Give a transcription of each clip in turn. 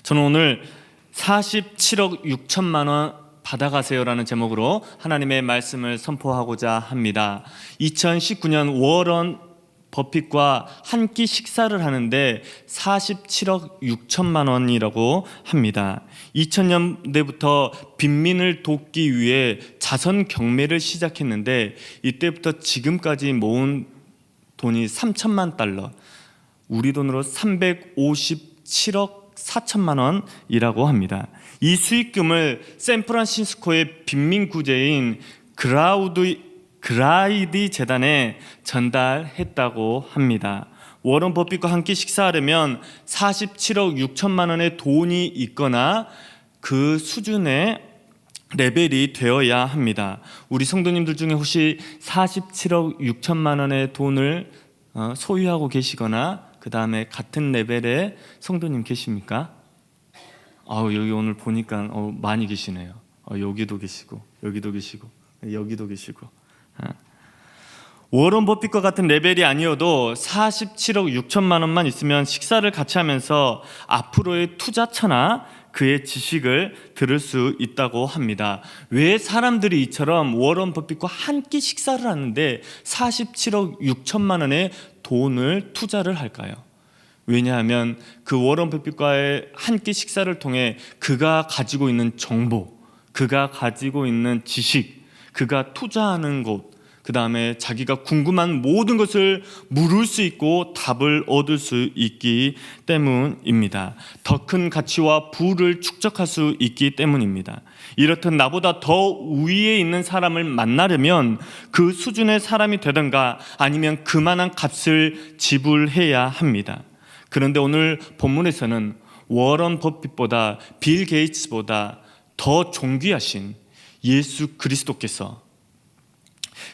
저는 오늘 47억 6천만 원 받아가세요라는 제목으로 하나님의 말씀을 선포하고자 합니다. 2019년 워런 버핏과 한 끼 식사를 하는데 47억 6천만 원이라고 합니다. 2000년대부터 빈민을 돕기 위해 자선 경매를 시작했는데 이때부터 지금까지 모은 돈이 3천만 달러, 우리 돈으로 357억 4천만 원이라고 합니다. 이 수익금을 샌프란시스코의 빈민구제인 그라이디 재단에 전달했다고 합니다. 워런 버핏과 함께 식사하려면 47억 6천만 원의 돈이 있거나 그 수준의 레벨이 되어야 합니다. 우리 성도님들 중에 혹시 47억 6천만 원의 돈을 소유하고 계시거나 그 다음에 같은 레벨의 성도님 계십니까? 여기 오늘 보니까 많이 계시네요. 여기도 계시고 여기도 계시고 여기도 계시고. 워런 버핏과 같은 레벨이 아니어도 47억 6천만 원만 있으면 식사를 같이 하면서 앞으로의 투자처나 그의 지식을 들을 수 있다고 합니다. 왜 사람들이 이처럼 워런 버핏과 한 끼 식사를 하는데 47억 6천만 원의 돈을 투자를 할까요? 왜냐하면 그 워런 버핏과의 한 끼 식사를 통해 그가 가지고 있는 정보, 그가 가지고 있는 지식, 그가 투자하는 곳, 그 다음에 자기가 궁금한 모든 것을 물을 수 있고 답을 얻을 수 있기 때문입니다. 더 큰 가치와 부를 축적할 수 있기 때문입니다. 이렇듯 나보다 더 위에 있는 사람을 만나려면 그 수준의 사람이 되든가 아니면 그만한 값을 지불해야 합니다. 그런데 오늘 본문에서는 워런 버핏보다 빌 게이츠보다 더 존귀하신 예수 그리스도께서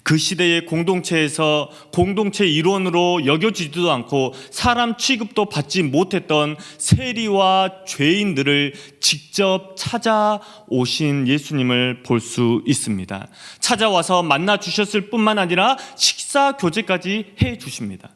그 시대의 공동체에서 공동체 일원으로 여겨지지도 않고 사람 취급도 받지 못했던 세리와 죄인들을 직접 찾아오신 예수님을 볼 수 있습니다. 찾아와서 만나 주셨을 뿐만 아니라 식사 교제까지 해 주십니다.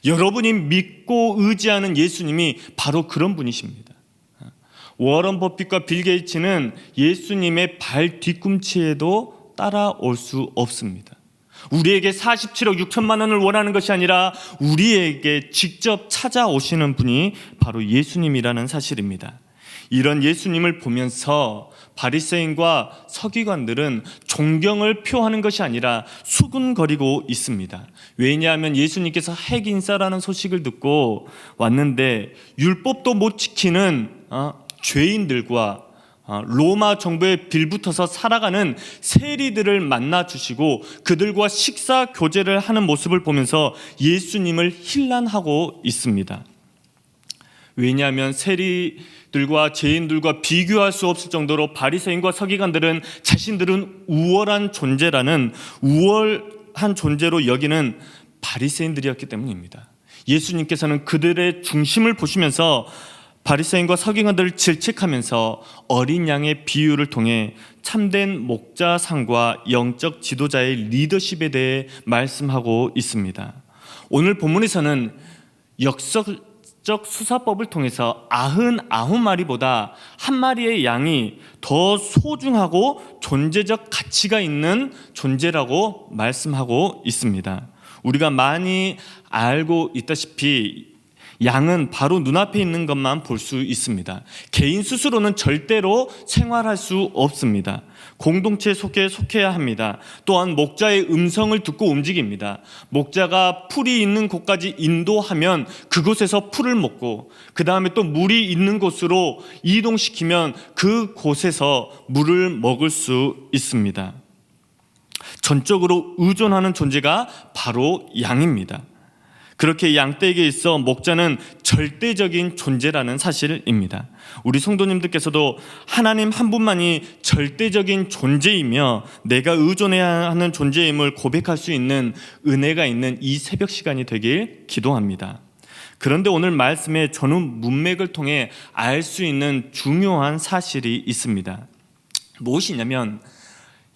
여러분이 믿고 의지하는 예수님이 바로 그런 분이십니다. 워런 버핏과 빌 게이츠는 예수님의 발 뒤꿈치에도 따라올 수 없습니다. 우리에게 47억 6천만 원을 원하는 것이 아니라 우리에게 직접 찾아오시는 분이 바로 예수님이라는 사실입니다. 이런 예수님을 보면서 바리새인과 서기관들은 존경을 표하는 것이 아니라 수군거리고 있습니다. 왜냐하면 예수님께서 핵인싸라는 소식을 듣고 왔는데 율법도 못 지키는 죄인들과 로마 정부에 빌붙어서 살아가는 세리들을 만나 주시고 그들과 식사 교제를 하는 모습을 보면서 예수님을 힐난하고 있습니다. 왜냐하면 세리들과 죄인들과 비교할 수 없을 정도로 바리새인과 서기관들은 자신들은 우월한 존재라는 우월한 존재로 여기는 바리새인들이었기 때문입니다. 예수님께서는 그들의 중심을 보시면서 바리새인과 서기관들을 질책하면서 어린 양의 비유를 통해 참된 목자상과 영적 지도자의 리더십에 대해 말씀하고 있습니다. 오늘 본문에서는 역사적 수사법을 통해서 99마리보다 한 마리의 양이 더 소중하고 존재적 가치가 있는 존재라고 말씀하고 있습니다. 우리가 많이 알고 있다시피 양은 바로 눈앞에 있는 것만 볼 수 있습니다. 개인 스스로는 절대로 생활할 수 없습니다. 공동체에 속해야 합니다. 또한 목자의 음성을 듣고 움직입니다. 목자가 풀이 있는 곳까지 인도하면 그곳에서 풀을 먹고 그 다음에 또 물이 있는 곳으로 이동시키면 그곳에서 물을 먹을 수 있습니다. 전적으로 의존하는 존재가 바로 양입니다. 그렇게 양떼에게 있어 목자는 절대적인 존재라는 사실입니다. 우리 성도님들께서도 하나님 한 분만이 절대적인 존재이며 내가 의존해야 하는 존재임을 고백할 수 있는 은혜가 있는 이 새벽 시간이 되길 기도합니다. 그런데 오늘 말씀의 전후 문맥을 통해 알 수 있는 중요한 사실이 있습니다. 무엇이냐면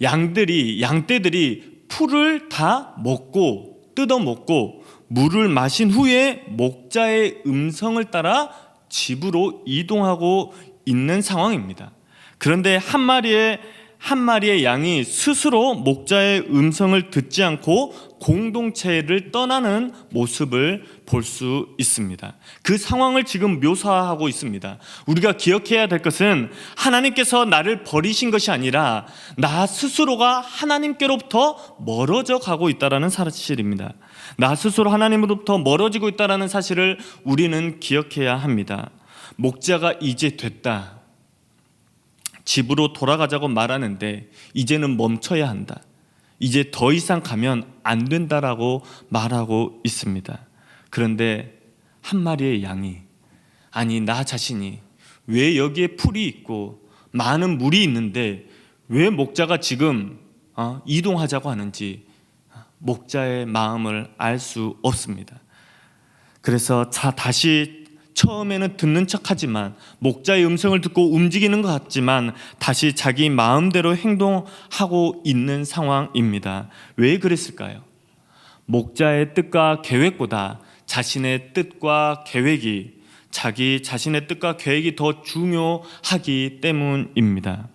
양떼들이 풀을 다 먹고 뜯어먹고 물을 마신 후에 목자의 음성을 따라 집으로 이동하고 있는 상황입니다. 그런데 한 마리의 양이 스스로 목자의 음성을 듣지 않고 공동체를 떠나는 모습을 볼 수 있습니다. 그 상황을 지금 묘사하고 있습니다. 우리가 기억해야 될 것은 하나님께서 나를 버리신 것이 아니라 나 스스로가 하나님께로부터 멀어져 가고 있다는 사실입니다. 나 스스로 하나님으로부터 멀어지고 있다는 사실을 우리는 기억해야 합니다. 목자가 이제 됐다, 집으로 돌아가자고 말하는데 이제는 멈춰야 한다, 이제 더 이상 가면 안 된다라고 말하고 있습니다. 그런데 한 마리의 양이, 아니 나 자신이 왜 여기에 풀이 있고 많은 물이 있는데 왜 목자가 지금 이동하자고 하는지 목자의 마음을 알 수 없습니다. 그래서 다시 처음에는 듣는 척하지만 목자의 음성을 듣고 움직이는 것 같지만 다시 자기 마음대로 행동하고 있는 상황입니다. 왜 그랬을까요? 목자의 뜻과 계획보다 자신의 뜻과 계획이, 자기 자신의 뜻과 계획이 더 중요하기 때문입니다.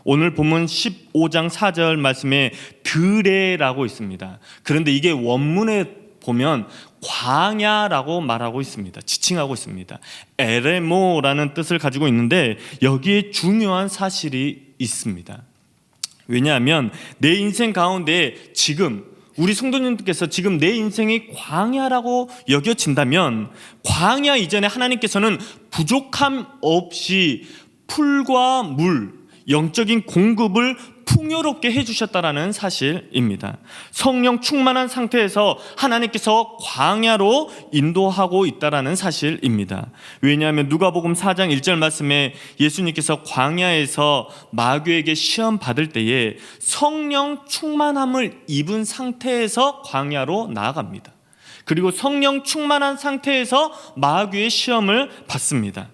오늘 본문 15장 4절 말씀에 드레라고 있습니다. 그런데 이게 원문에 보면 광야라고 말하고 있습니다. 지칭하고 있습니다. 에레모라는 뜻을 가지고 있는데 여기에 중요한 사실이 있습니다. 왜냐하면 내 인생 가운데 지금 우리 성도님들께서 지금 내 인생이 광야라고 여겨진다면 광야 이전에 하나님께서는 부족함 없이 풀과 물, 영적인 공급을 풍요롭게 해주셨다라는 사실입니다. 성령 충만한 상태에서 하나님께서 광야로 인도하고 있다라는 사실입니다. 왜냐하면 누가복음 4장 1절 말씀에 예수님께서 광야에서 마귀에게 시험 받을 때에 성령 충만함을 입은 상태에서 광야로 나아갑니다. 그리고 성령 충만한 상태에서 마귀의 시험을 받습니다.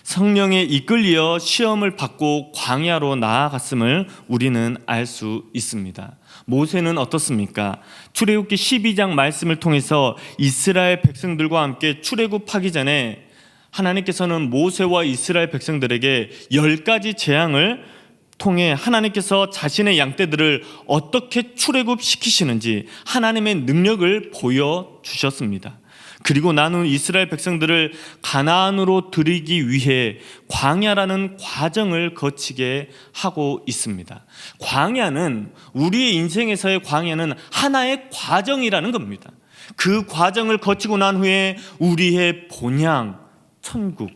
성령에 이끌려 시험을 받고 광야로 나아갔음을 우리는 알 수 있습니다. 모세는 어떻습니까? 출애굽기 12장 말씀을 통해서 이스라엘 백성들과 함께 출애굽하기 전에 하나님께서는 모세와 이스라엘 백성들에게 10가지 재앙을 통해 하나님께서 자신의 양떼들을 어떻게 출애굽시키시는지 하나님의 능력을 보여주셨습니다. 그리고 나는 이스라엘 백성들을 가나안으로 들이기 위해 광야라는 과정을 거치게 하고 있습니다. 광야는, 우리의 인생에서의 광야는 하나의 과정이라는 겁니다. 그 과정을 거치고 난 후에 우리의 본향, 천국,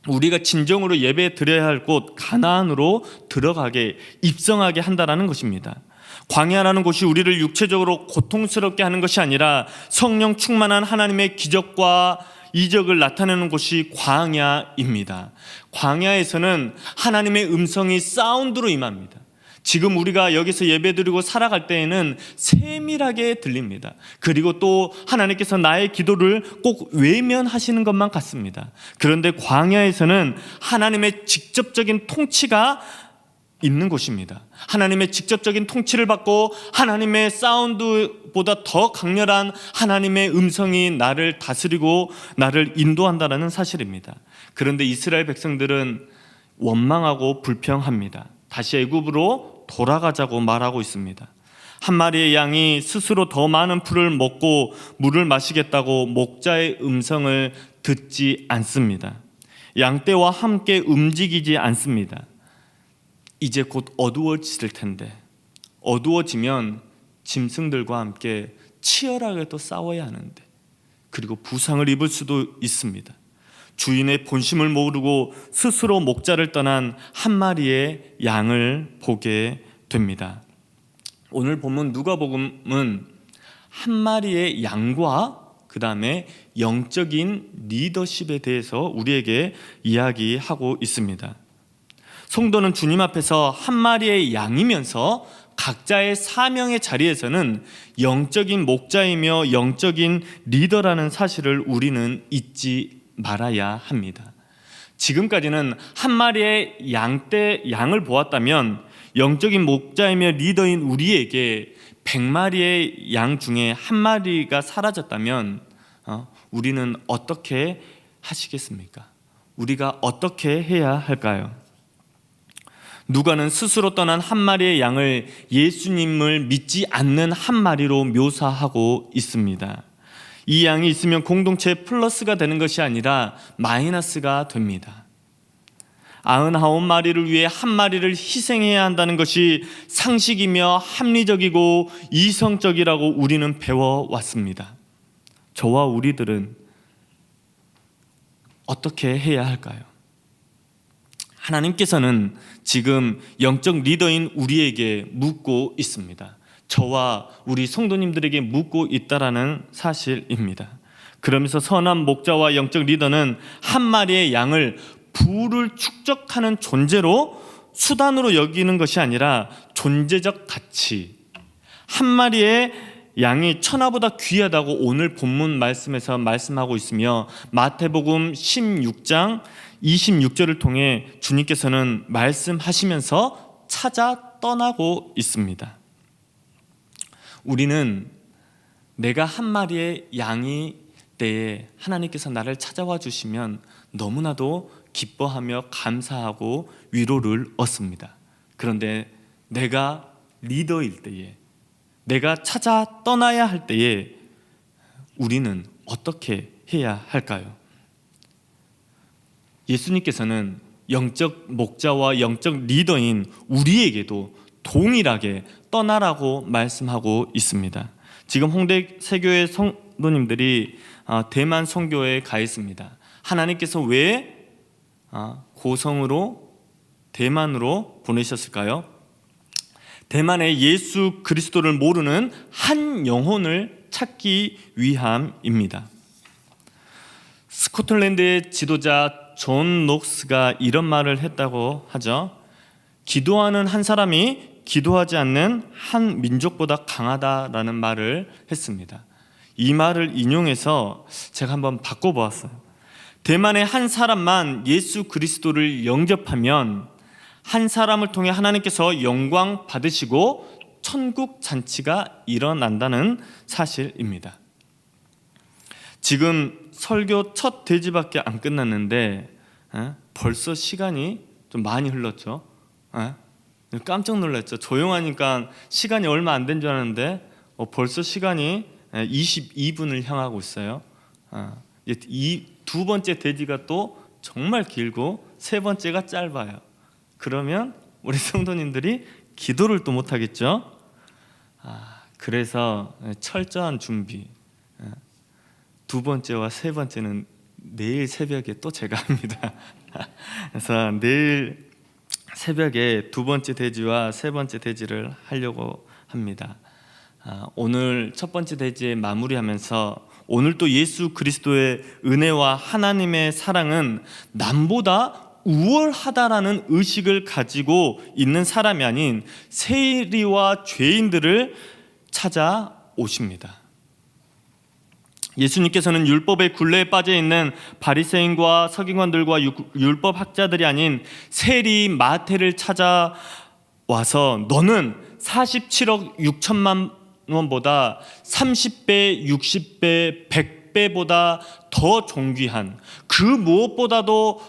우리가 진정으로 예배 드려야 할 곳 가나안으로 들어가게, 입성하게 한다는 것입니다. 광야라는 곳이 우리를 육체적으로 고통스럽게 하는 것이 아니라 성령 충만한 하나님의 기적과 이적을 나타내는 곳이 광야입니다. 광야에서는 하나님의 음성이 사운드로 임합니다. 지금 우리가 여기서 예배드리고 살아갈 때에는 세밀하게 들립니다. 그리고 또 하나님께서 나의 기도를 꼭 외면하시는 것만 같습니다. 그런데 광야에서는 하나님의 직접적인 통치가 있는 곳입니다. 하나님의 직접적인 통치를 받고 하나님의 사운드보다 더 강렬한 하나님의 음성이 나를 다스리고 나를 인도한다는 사실입니다. 그런데 이스라엘 백성들은 원망하고 불평합니다. 다시 애굽으로 돌아가자고 말하고 있습니다. 한 마리의 양이 스스로 더 많은 풀을 먹고 물을 마시겠다고 목자의 음성을 듣지 않습니다. 양떼와 함께 움직이지 않습니다. 이제 곧 어두워질 텐데, 어두워지면 짐승들과 함께 치열하게 또 싸워야 하는데, 그리고 부상을 입을 수도 있습니다. 주인의 본심을 모르고 스스로 목자를 떠난 한 마리의 양을 보게 됩니다. 오늘 본문 누가복음은 한 마리의 양과 그 다음에 영적인 리더십에 대해서 우리에게 이야기하고 있습니다. 성도는 주님 앞에서 한 마리의 양이면서 각자의 사명의 자리에서는 영적인 목자이며 영적인 리더라는 사실을 우리는 잊지 말아야 합니다. 지금까지는 한 마리의 양을 보았다면 영적인 목자이며 리더인 우리에게 100마리의 양 중에 한 마리가 사라졌다면 우리는 어떻게 하시겠습니까? 우리가 어떻게 해야 할까요? 누가는 스스로 떠난 한 마리의 양을 예수님을 믿지 않는 한 마리로 묘사하고 있습니다. 이 양이 있으면 공동체에 플러스가 되는 것이 아니라 마이너스가 됩니다. 99마리를 위해 한 마리를 희생해야 한다는 것이 상식이며 합리적이고 이성적이라고 우리는 배워왔습니다. 저와 우리들은 어떻게 해야 할까요? 하나님께서는 지금 영적 리더인 우리에게 묻고 있습니다. 저와 우리 성도님들에게 묻고 있다라는 사실입니다. 그러면서 선한 목자와 영적 리더는 한 마리의 양을 부를 축적하는 존재로 수단으로 여기는 것이 아니라 존재적 가치, 한 마리의 양이 천하보다 귀하다고 오늘 본문 말씀에서 말씀하고 있으며 마태복음 16장 26절을 통해 주님께서는 말씀하시면서 찾아 떠나고 있습니다. 우리는 내가 한 마리의 양이 때에 하나님께서 나를 찾아와 주시면 너무나도 기뻐하며 감사하고 위로를 얻습니다. 그런데 내가 리더일 때에, 내가 찾아 떠나야 할 때에 우리는 어떻게 해야 할까요? 예수님께서는 영적 목자와 영적 리더인 우리에게도 동일하게 떠나라고 말씀하고 있습니다. 지금 홍대 세교회 성도님들이 대만 선교에 가 있습니다. 하나님께서 왜 고성으로 대만으로 보내셨을까요? 대만에 예수 그리스도를 모르는 한 영혼을 찾기 위함입니다. 스코틀랜드의 지도자 존 녹스가 이런 말을 했다고 하죠. 기도하는 한 사람이 기도하지 않는 한 민족보다 강하다라는 말을 했습니다. 이 말을 인용해서 제가 한번 바꿔보았어요. 대만의 한 사람만 예수 그리스도를 영접하면 한 사람을 통해 하나님께서 영광 받으시고 천국 잔치가 일어난다는 사실입니다. 지금 설교 첫 대지밖에 안 끝났는데 벌써 시간이 좀 많이 흘렀죠. 깜짝 놀랐죠. 조용하니까 시간이 얼마 안 된 줄 알았는데 벌써 시간이 22분을 향하고 있어요. 이 두 번째 대지가 또 정말 길고 세 번째가 짧아요. 그러면 우리 성도님들이 기도를 또 못하겠죠. 그래서 철저한 준비. 두 번째와 세 번째는 내일 새벽에 또 제가 합니다. 그래서 내일 새벽에 두 번째 대지와 세 번째 대지를 하려고 합니다. 오늘 첫 번째 대지에 마무리하면서 오늘 또 예수 그리스도의 은혜와 하나님의 사랑은 남보다 우월하다라는 의식을 가지고 있는 사람이 아닌 세리와 죄인들을 찾아오십니다. 예수님께서는 율법의 굴레에 빠져 있는 바리새인과 서기관들과 율법 학자들이 아닌 세리 마태를 찾아와서 너는 47억 6천만 원보다 30배, 60배, 100배보다 더 존귀한 그 무엇과도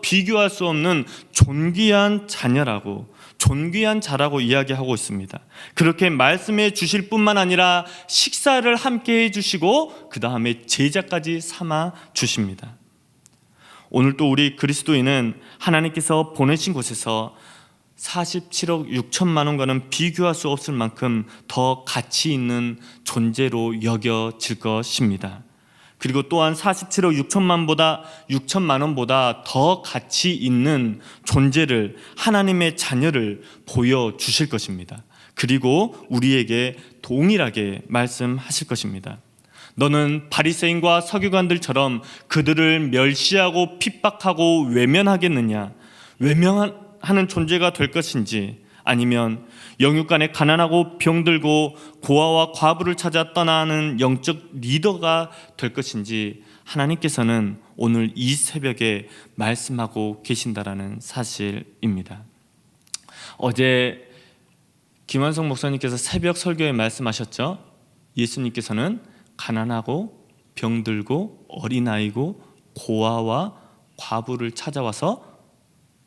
비교할 수 없는 존귀한 자녀라고, 존귀한 자라고 이야기하고 있습니다. 그렇게 말씀해 주실 뿐만 아니라 식사를 함께 해주시고 그 다음에 제자까지 삼아 주십니다. 오늘 또 우리 그리스도인은 하나님께서 보내신 곳에서 47억 6천만 원과는 비교할 수 없을 만큼 더 가치 있는 존재로 여겨질 것입니다. 그리고 또한 47억 6천만 원보다 더 가치 있는 존재를, 하나님의 자녀를 보여주실 것입니다. 그리고 우리에게 동일하게 말씀하실 것입니다. 너는 바리새인과 서기관들처럼 그들을 멸시하고 핍박하고 외면하겠느냐? 외면하는 존재가 될 것인지, 아니면 영육간에 가난하고 병들고 고아와 과부를 찾아 떠나는 영적 리더가 될 것인지 하나님께서는 오늘 이 새벽에 말씀하고 계신다라는 사실입니다. 어제 김환성 목사님께서 새벽 설교에 말씀하셨죠. 예수님께서는 가난하고 병들고 어린아이고 고아와 과부를 찾아와서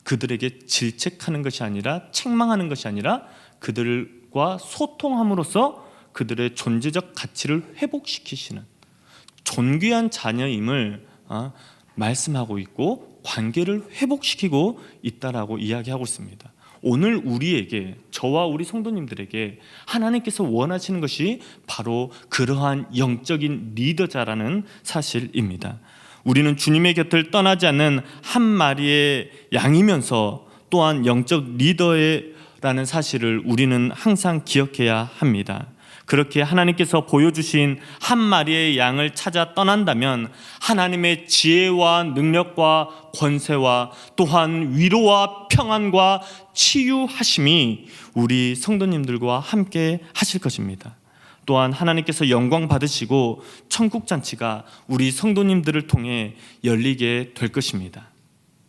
그들에게 질책하는 것이 아니라 책망하는 것이 아니라 그들과 소통함으로써 그들의 존재적 가치를 회복시키시는 존귀한 자녀임을 말씀하고 있고 관계를 회복시키고 있다라고 이야기하고 있습니다. 오늘 우리에게, 저와 우리 성도님들에게 하나님께서 원하시는 것이 바로 그러한 영적인 리더자라는 사실입니다. 우리는 주님의 곁을 떠나지 않는 한 마리의 양이면서 또한 영적 리더라는 사실을 우리는 항상 기억해야 합니다. 그렇게 하나님께서 보여주신 한 마리의 양을 찾아 떠난다면 하나님의 지혜와 능력과 권세와 또한 위로와 평안과 치유하심이 우리 성도님들과 함께 하실 것입니다. 또한 하나님께서 영광 받으시고 천국 잔치가 우리 성도님들을 통해 열리게 될 것입니다.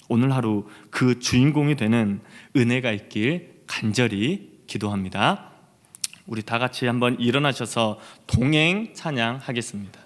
오늘 하루 그 주인공이 되는 은혜가 있길 간절히 기도합니다. 우리 다 같이 한번 일어나셔서 동행 찬양하겠습니다.